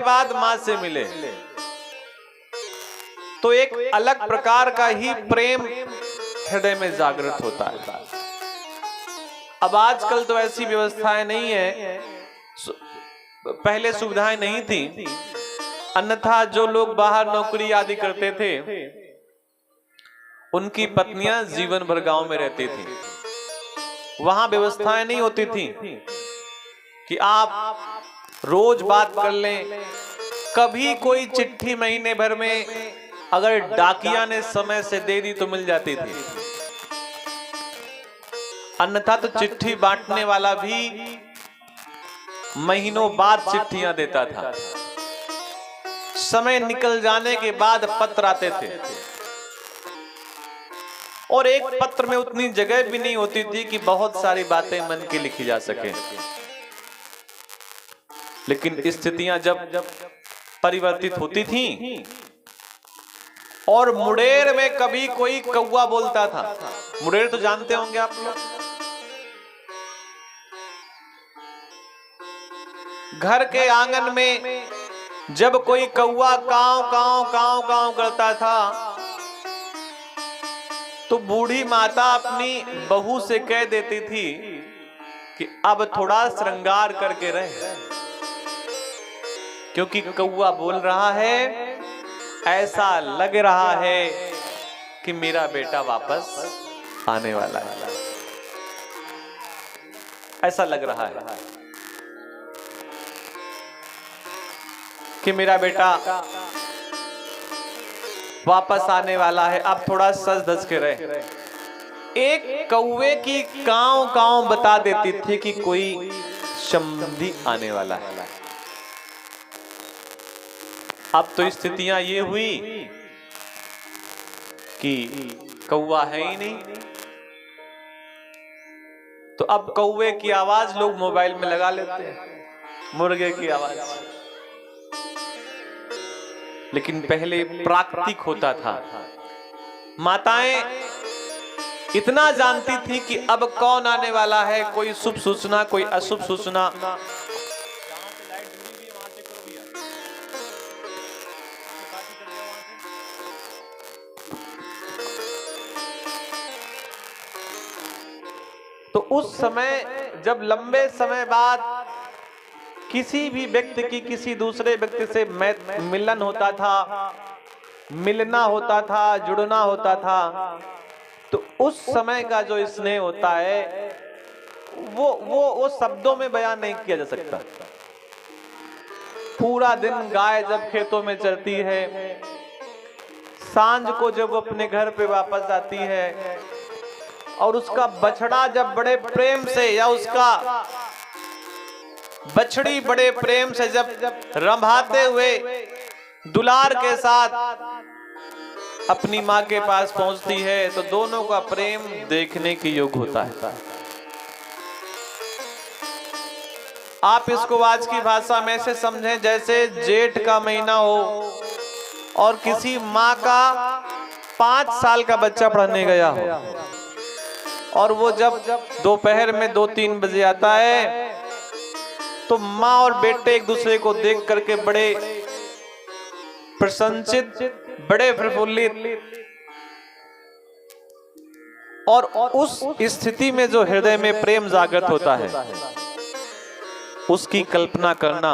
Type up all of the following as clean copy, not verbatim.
बाद मां से मिले तो एक अलग प्रकार का ही प्रेम हृदय में जागृत होता है। अब आजकल तो ऐसी व्यवस्थाएं नहीं है, पहले सुविधाएं नहीं थी, अन्यथा जो लोग बाहर नौकरी आदि करते थे उनकी पत्नियां जीवन भर गांव में रहती थी। वहां व्यवस्थाएं नहीं होती थी कि आप रोज बात कर लें। कभी कोई चिट्ठी महीने भर में अगर डाकिया ने समय से दे दी तो मिल जाती थी, अन्यथा तो चिट्ठी बांटने वाला भी महीनों बाद चिट्ठियां देता था। समय निकल जाने के बाद पत्र आते थे और एक पत्र में उतनी जगह भी नहीं होती थी कि बहुत सारी बातें मन की लिखी जा सके। लेकिन स्थितियां जब परिवर्तित होती थीं और मुडेर में कभी कोई कौवा बोलता था। मुडेर तो जानते होंगे आप लोग, घर के आंगन में जब कोई कौवा काव काव काव काव करता था तो बूढ़ी माता अपनी बहू से कह देती थी कि अब थोड़ा श्रृंगार करके रहे, क्योंकि कौवा बोल रहा है, ऐसा लग रहा है कि मेरा बेटा वापस आने वाला है, ऐसा लग रहा है कि मेरा बेटा वापस आने वाला है, अब थोड़ा सज धज के रहे। एक कौवे की काव काव बता देती थी कि कोई संबंधी आने वाला है। अब तो स्थितियां ये हुई कि कौवा है ही नहीं, तो अब कौवे की आवाज लोग मोबाइल में लगा लेते हैं, मुर्गे की आवाज। लेकिन पहले प्राकृतिक होता था। माताएं इतना जानती थी कि अब कौन आने वाला है, कोई शुभ सूचना कोई अशुभ सूचना। तो उस समय जब लंबे समय बाद किसी भी व्यक्ति की किसी दूसरे व्यक्ति से मिलन होता था, मिलना होता था, जुड़ना होता था, तो उस समय का जो स्नेह होता है वो शब्दों में बयान नहीं किया जा सकता। पूरा दिन गाय जब खेतों में चरती है, सांझ को जब वो अपने घर पे वापस आती है और उसका बछड़ा जब बड़े प्रेम से, या उसका बछड़ी बड़े प्रेम से जब रंभाते हुए दुलार के साथ अपनी मां के पास पहुंचती है, तो दोनों का प्रेम देखने के योग्य होता है। आप इसको आज की भाषा में से समझें जैसे जेठ का महीना हो और किसी माँ का 5 साल का बच्चा पढ़ने गया हो और वो जब दोपहर में 2-3 बजे आता है तो माँ और बेटे एक दूसरे को देख करके बड़े प्रसन्नचित, बड़े प्रफुल्लित, और उस स्थिति में जो हृदय में प्रेम जागृत होता है उसकी कल्पना करना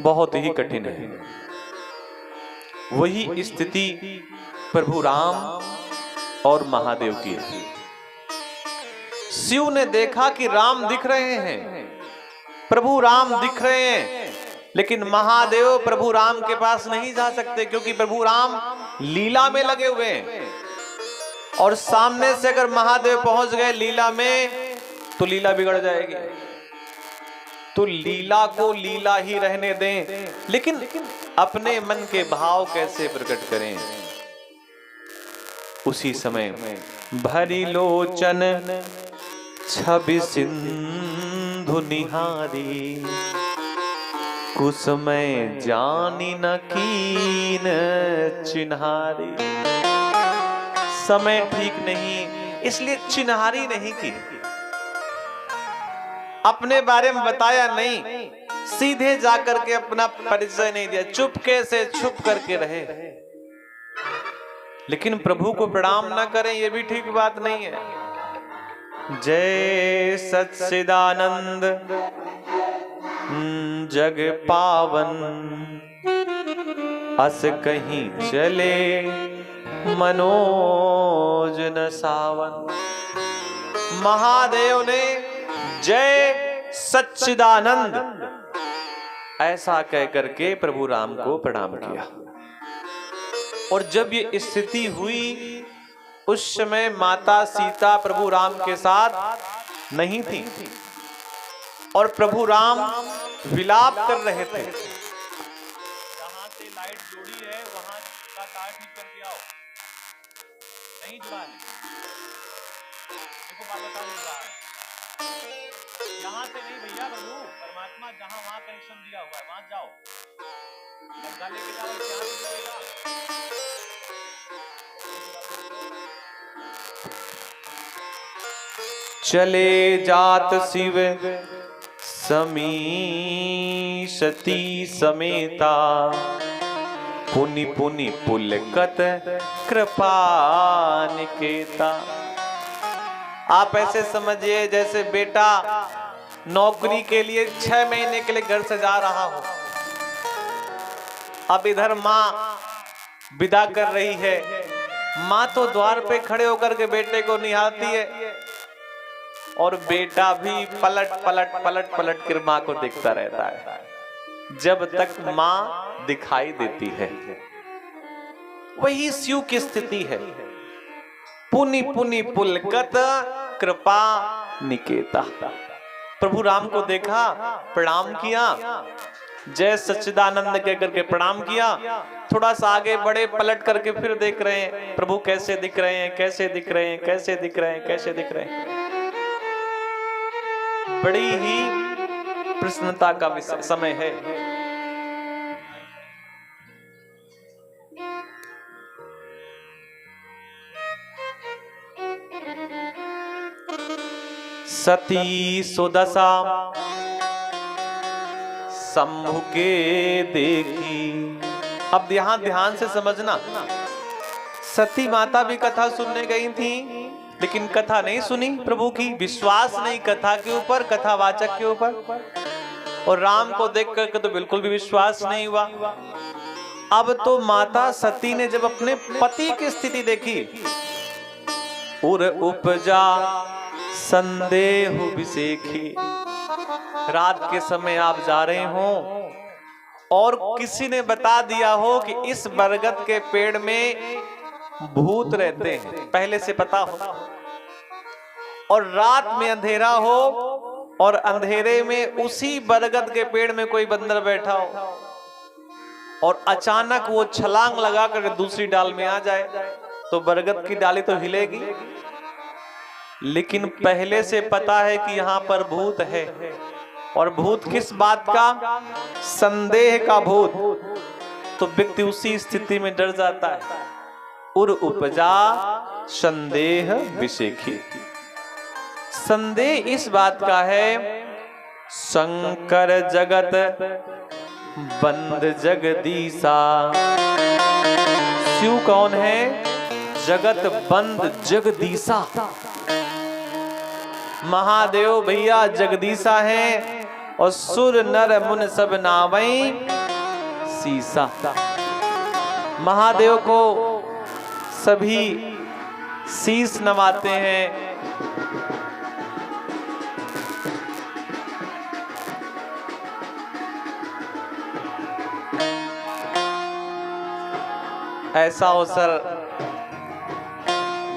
बहुत ही कठिन है। वही स्थिति प्रभु राम और महादेव की है। शिव ने देखा कि राम दिख रहे हैं, प्रभु राम दिख रहे हैं, लेकिन महादेव प्रभु राम के पास नहीं जा सकते, क्योंकि प्रभु राम लीला में लगे हुए हैं और सामने से अगर महादेव पहुंच गए लीला में तो लीला बिगड़ जाएगी। तो लीला को लीला ही रहने दें, लेकिन अपने मन के भाव कैसे प्रकट करें। उसी समय भरी लोचन छवि सिंधु निहारी, कुसुमय जानी न कीन चिन्हारी। समय ठीक नहीं, इसलिए चिन्हारी नहीं की, अपने बारे में बताया नहीं, सीधे जाकर के अपना परिचय नहीं दिया, चुपके से छुप करके रहे। लेकिन प्रभु को प्रणाम ना करें ये भी ठीक बात नहीं है। जय सच्चिदानंद जग पावन, अस कहीं चले मनोज न सावन। महादेव ने जय सच्चिदानंद ऐसा कह करके प्रभु राम को प्रणाम किया। और जब ये स्थिति हुई उस समय माता सीता प्रभु राम के साथ नहीं थी और प्रभु राम विलाप कर रहे थे। जहां से लाइट जोड़ी है वहां का तार ठीक करके आओ, नहीं जुड़ा है, देखो बाबा का जुड़ा है, यहां से नहीं भैया, प्रभु परमात्मा जहां वहां कनेक्शन दिया हुआ है वहां जाओ, बंदा लेके जाओ, यहां से जुड़ेगा। चले जात शिव समीशती समेता, पुनि पुनि पुलकत कृपा निकेता। आप ऐसे समझिए जैसे बेटा नौकरी के लिए 6 महीने के लिए घर से जा रहा हो, अब इधर माँ विदा कर रही है, माँ तो द्वार पे खड़े होकर के बेटे को निहारती है और बेटा भी पलट पलट पलट पलट कर माँ को देखता रहता है जब तक माँ दिखाई देती है। वही शिव की स्थिति है। पुनि पुनि पुलकत कृपा निकेता। प्रभु राम को देखा, प्रणाम किया, जय सच्चिदानंद कह करके प्रणाम किया। थोड़ा सा आगे बढ़े, पलट करके फिर देख रहे हैं प्रभु कैसे दिख रहे हैं, कैसे दिख रहे हैं, कैसे दिख रहे हैं, कैसे दिख रहे हैं। बड़ी ही प्रसन्नता का समय है। सती सुदशा शंभु के देखी। अब यहां ध्यान से समझना, सती माता भी कथा सुनने गई थी लेकिन कथा नहीं सुनी प्रभु की, विश्वास नहीं कथा के ऊपर, कथावाचक के ऊपर, और राम को देख करके तो बिल्कुल भी विश्वास नहीं हुआ। अब तो माता सती ने जब अपने पति की स्थिति देखी, उर उपजा संदेह विसेखी। रात के समय आप जा रहे हो और किसी ने बता दिया हो कि इस बरगद के पेड़ में भूत रहते हैं, पहले से पता हो, और रात में अंधेरा हो और अंधेरे में उसी बरगद के पेड़ में कोई बंदर बैठा हो और अचानक वो छलांग लगा कर दूसरी डाल में आ जाए तो बरगद की डाली तो हिलेगी, लेकिन पहले से पता है कि यहाँ पर भूत है। और भूत किस बात का? संदेह का भूत। तो व्यक्ति उसी स्थिति में डर जाता है। उर उपजा संदेह विसेखी। संदेह इस बात का है, शंकर जगत बंद जगदीशा। शिव कौन है? जगत बंद जगदीशा। महादेव भैया जगदीशा है और सुर नर मुन सब नावई सीसा। महादेव को सभी शीश नवाते हैं। ऐसा अवसर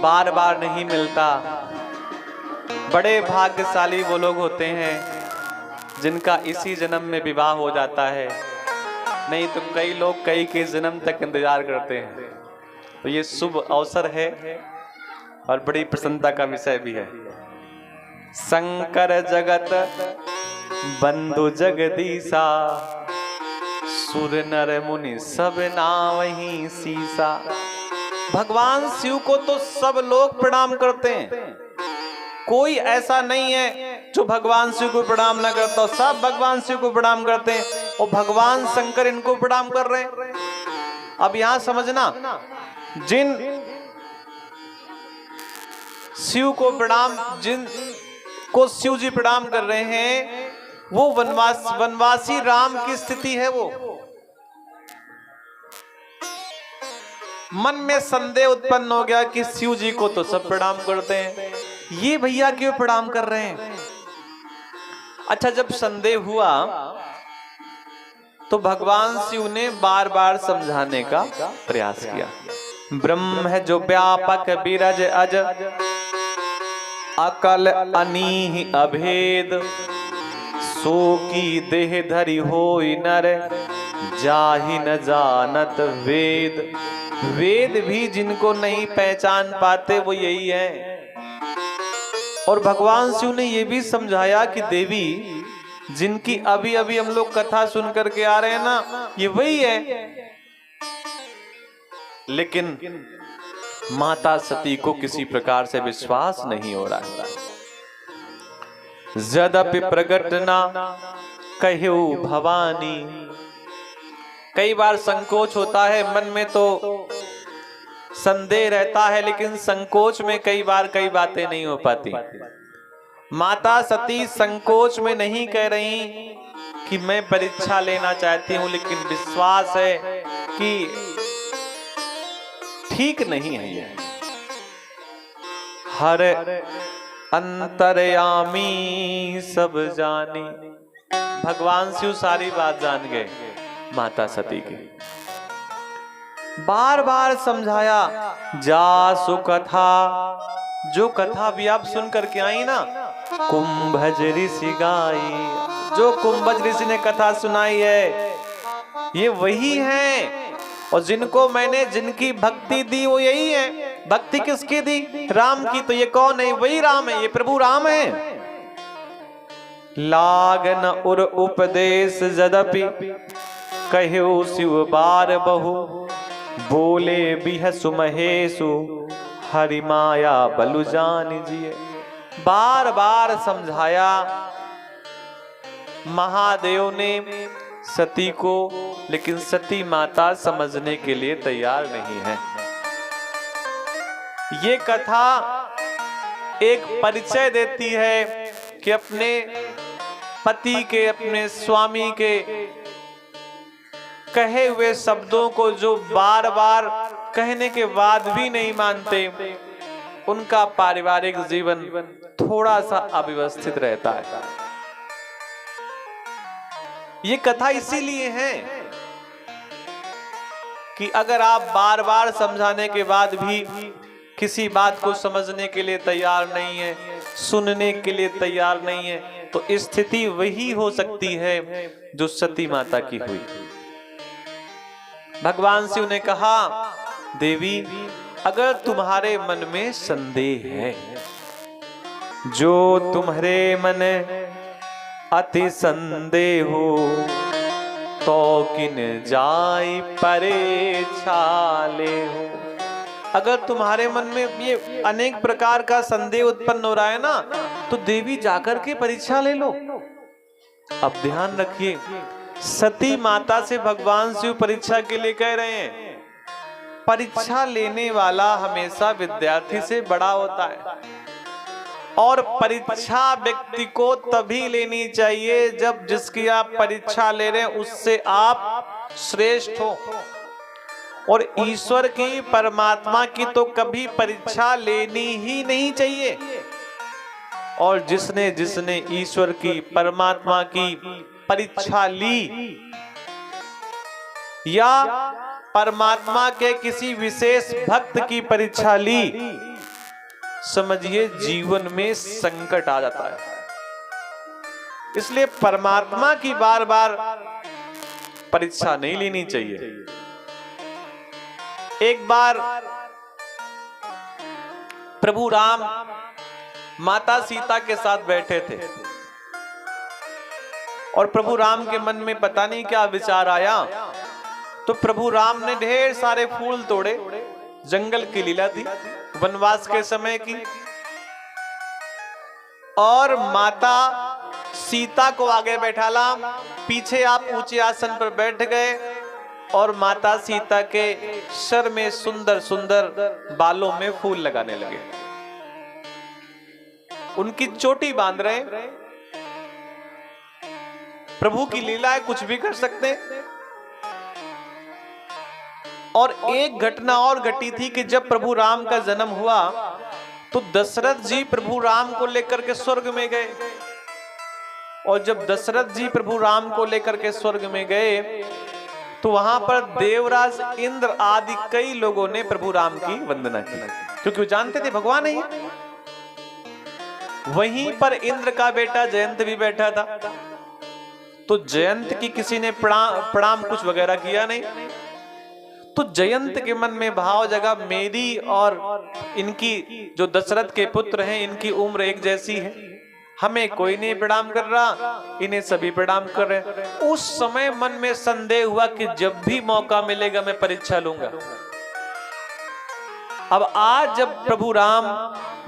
बार बार नहीं मिलता। बड़े भाग्यशाली वो लोग होते हैं जिनका इसी जन्म में विवाह हो जाता है, नहीं तो कई लोग कई के जन्म तक इंतजार करते हैं। तो ये शुभ अवसर है और बड़ी प्रसन्नता का विषय भी है। शंकर जगत बंधु जगदीशा, सुर नर मुनि सब नावहि सीसा। भगवान शिव को तो सब लोग प्रणाम करते हैं। कोई ऐसा नहीं है जो भगवान शिव को प्रणाम ना करता हो, सब भगवान शिव को प्रणाम करते हैं और भगवान शंकर इनको प्रणाम कर रहे हैं। अब यहां समझना, जिन शिव को प्रणाम, जिन को शिव जी प्रणाम कर रहे हैं, वो वनवासी राम की स्थिति है। वो मन में संदेह उत्पन्न हो गया कि शिव जी को तो सब प्रणाम करते हैं, ये भैया क्यों प्रणाम कर रहे हैं। अच्छा, जब संदेह हुआ तो भगवान शिव ने बार बार समझाने का प्रयास किया। ब्रह्म है जो व्यापक बिरज अज, अकल अनीह अभेद, सो की देह धरि होई नर, जाहि न जानत वेद। वेद भी जिनको नहीं पहचान पाते वो यही है। और भगवान शिव ने ये भी समझाया कि देवी जिनकी अभी अभी हम लोग कथा सुन करके आ रहे हैं ना, ये वही है। लेकिन माता सती को किसी प्रकार से विश्वास नहीं हो रहा है। यद्यपि प्रगट ना कह्यो भवानी, कई बार संकोच होता है मन में, तो संदेह रहता है, लेकिन संकोच में कई बार कई बातें नहीं हो पाती। माता सती संकोच में नहीं कह रही कि मैं परीक्षा लेना चाहती हूं, लेकिन विश्वास है कि ठीक नहीं है ये। हर अंतर्यामी सब जानी, भगवान शिव सारी बात जान गए माता सती की। बार बार समझाया, जा सु कथा, जो कथा भी आप सुन करके आई ना, कुंभज ऋषि गाई, जो कुंभज ऋषि ने कथा सुनाई है ये वही है। और जिनको मैंने जिनकी भक्ति दी वो यही है। भक्ति किसकी दी? राम की। तो ये कौन है? वही राम है, ये प्रभु राम है। लागन उर उपदेश यद्यपि कह्यो शिव बार बहु, बोले बिह सुमहेशु हरि माया बलु जान जिए। बार बार समझाया महादेव ने सती को, लेकिन सती माता समझने के लिए तैयार नहीं है। ये कथा एक परिचय देती है कि अपने पति के, अपने स्वामी के कहे हुए शब्दों को जो बार बार कहने के बाद भी नहीं मानते, उनका पारिवारिक जीवन थोड़ा सा अव्यवस्थित रहता है। ये कथा इसीलिए है कि अगर आप बार बार समझाने के बाद भी किसी बात को समझने के लिए तैयार नहीं है, सुनने के लिए तैयार नहीं है, तो स्थिति वही हो सकती है जो सती माता की हुई। भगवान शिव ने कहा, देवी अगर तुम्हारे मन में संदेह है, जो तुम्हारे मन अति संदेह हो, तो किन जाई परे छाले हो। अगर तुम्हारे मन में ये अनेक प्रकार का संदेह उत्पन्न हो रहा है ना, तो देवी जाकर के परीक्षा ले लो। अब ध्यान रखिए, सती माता से भगवान शिव परीक्षा के लिए कह रहे हैं। परीक्षा लेने वाला हमेशा विद्यार्थी से बड़ा होता है, और परीक्षा व्यक्ति को तभी लेनी चाहिए जब जिसकी आप परीक्षा ले रहे हैं उससे आप श्रेष्ठ हो। और ईश्वर की, परमात्मा की तो कभी परीक्षा लेनी ही नहीं चाहिए। और जिसने जिसने ईश्वर की, परमात्मा की परीक्षा ली या परमात्मा के किसी विशेष भक्त की परीक्षा ली, समझिए जीवन में संकट आ जाता है। इसलिए परमात्मा की बार बार परीक्षा नहीं लेनी चाहिए। एक बार प्रभु राम माता सीता के साथ बैठे थे, और प्रभु राम के मन में पता नहीं क्या विचार आया, तो प्रभु राम ने ढेर सारे फूल तोड़े। जंगल की लीला थी, वनवास के समय की। और माता सीता को आगे बैठाला, पीछे आप ऊंचे आसन पर बैठ गए और माता सीता के सर में सुंदर सुंदर बालों में फूल लगाने लगे, उनकी चोटी बांध रहे। प्रभु की लीला है, कुछ भी कर सकते। और एक घटना और घटी थी कि जब प्रभु राम का जन्म हुआ तो दशरथ जी प्रभु राम को लेकर के स्वर्ग में गए। और जब दशरथ जी प्रभु राम को लेकर के स्वर्ग में गए तो वहां पर देवराज इंद्र आदि कई लोगों ने प्रभु राम की वंदना की, क्योंकि वो जानते थे भगवान है ये। वहीं पर इंद्र का बेटा जयंत भी बैठा था, तो जयंत की किसी ने प्रणाम कुछ वगैरह किया नहीं। तो जयंत के मन में भाव जगा, मेरी और इनकी जो दशरथ के पुत्र हैं इनकी उम्र एक जैसी है, हमें कोई नहीं प्रणाम कर रहा, इन्हें सभी प्रणाम कर रहे हैं। उस समय मन में संदेह हुआ कि जब भी मौका मिलेगा मैं परीक्षा लूंगा। अब आज जब प्रभु राम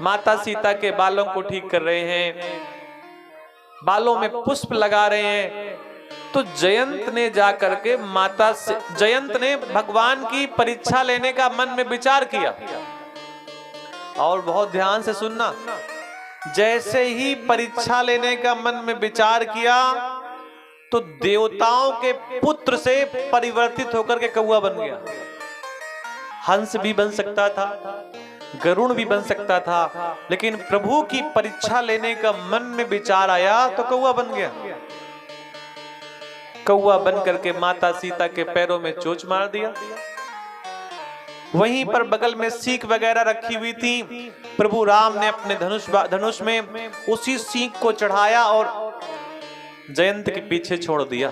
माता सीता के बालों को ठीक कर रहे हैं, बालों में पुष्प लगा रहे हैं, तो जयंत ने जाकर के जयंत ने भगवान की परीक्षा लेने का मन में विचार किया। और बहुत ध्यान से सुनना, जैसे ही परीक्षा लेने का मन में विचार किया तो देवताओं के पुत्र से परिवर्तित होकर के कौवा बन गया। हंस भी बन सकता था, गरुड़ भी बन सकता था, लेकिन प्रभु की परीक्षा लेने का मन में विचार आया तो कौवा बन गया। कौवा बन करके माता सीता के पैरों में चोंच मार दिया। वहीं पर बगल में सीख वगैरह रखी हुई थी, प्रभु राम ने अपने धनुष में उसी सीख को चढ़ाया और जयंत के पीछे छोड़ दिया।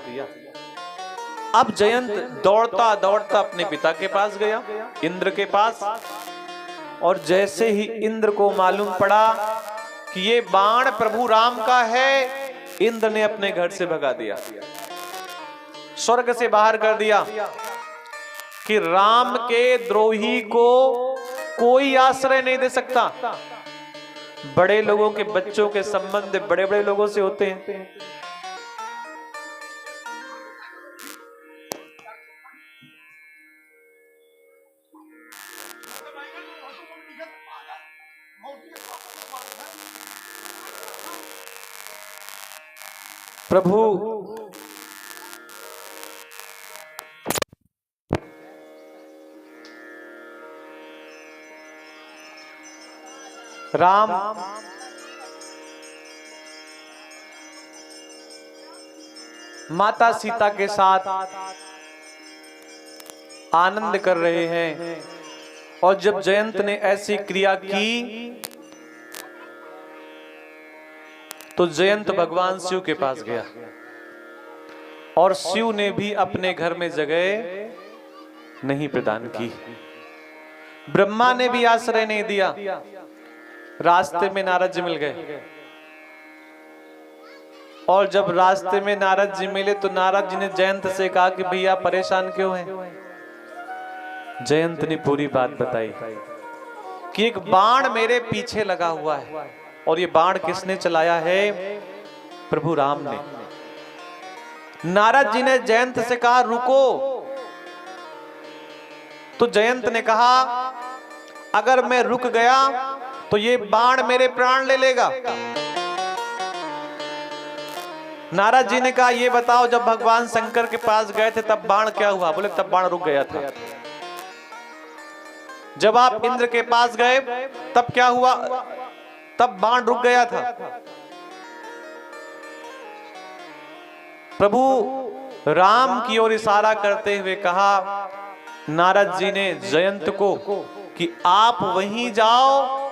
अब जयंत दौड़ता दौड़ता अपने पिता के पास गया, इंद्र के पास, और जैसे ही इंद्र को मालूम पड़ा कि ये बाण प्रभु राम का है, इंद्र ने अपने घर से भगा दिया, स्वर्ग से बाहर कर दिया कि राम के द्रोही को कोई आश्रय नहीं दे सकता। बड़े लोगों के बच्चों के संबंध बड़े बड़े लोगों से होते हैं। प्रभु राम माता सीता के साथ आनंद कर रहे हैं, और जब जयंत ने ऐसी क्रिया की तो जयंत भगवान शिव के पास गया, और शिव ने भी अपने घर में जगह नहीं प्रदान की। ब्रह्मा ने भी आश्रय नहीं दिया। रास्ते में नारद जी मिल गए, और जब रास्ते में नारद जी मिले तो नारद जी ने जयंत से कहा कि भैया परेशान क्यों हैं? जयंत ने पूरी बात बताई कि एक बाण मेरे पीछे लगा हुआ है, और ये बाण किसने चलाया है? प्रभु राम ने। नारद जी ने जयंत से कहा रुको, तो जयंत ने कहा अगर मैं रुक गया तो ये बाण मेरे प्राण ले लेगा। नारद जी ने कहा ये बताओ, जब भगवान शंकर के पास गए थे तब बाण क्या हुआ? बोले तब बाण रुक गया था। जब आप इंद्र के पास गए तब क्या हुआ? तब बाण रुक गया था। प्रभु राम की ओर इशारा करते हुए कहा नारद जी ने जयंत को कि आप वहीं जाओ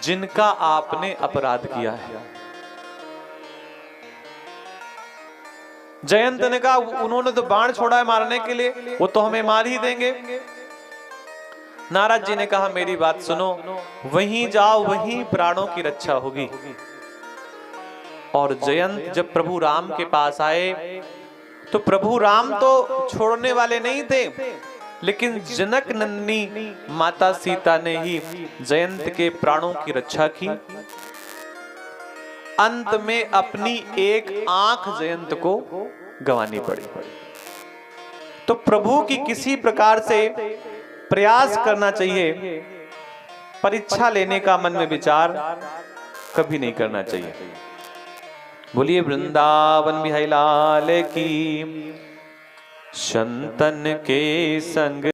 जिनका आपने अपराध किया है। जयंत ने कहा उन्होंने तो बाण छोड़ा है मारने के लिए, वो तो हमें मार ही देंगे। नारद जी ने कहा मेरी बात सुनो, वहीं जाओ, वहीं प्राणों की रक्षा होगी। और जयंत जब प्रभु राम के पास आए तो प्रभु राम तो छोड़ने वाले नहीं थे, लेकिन जनक नंदिनी माता सीता ने ही जयंत के प्राणों की रक्षा की। अंत में अपनी एक आंख जयंत को गंवानी पड़ी। तो प्रभु की किसी प्रकार से प्रयास करना चाहिए, परीक्षा लेने का मन में विचार कभी नहीं करना चाहिए। बोलिए वृंदावन बिहारी लाल की। संतन के संग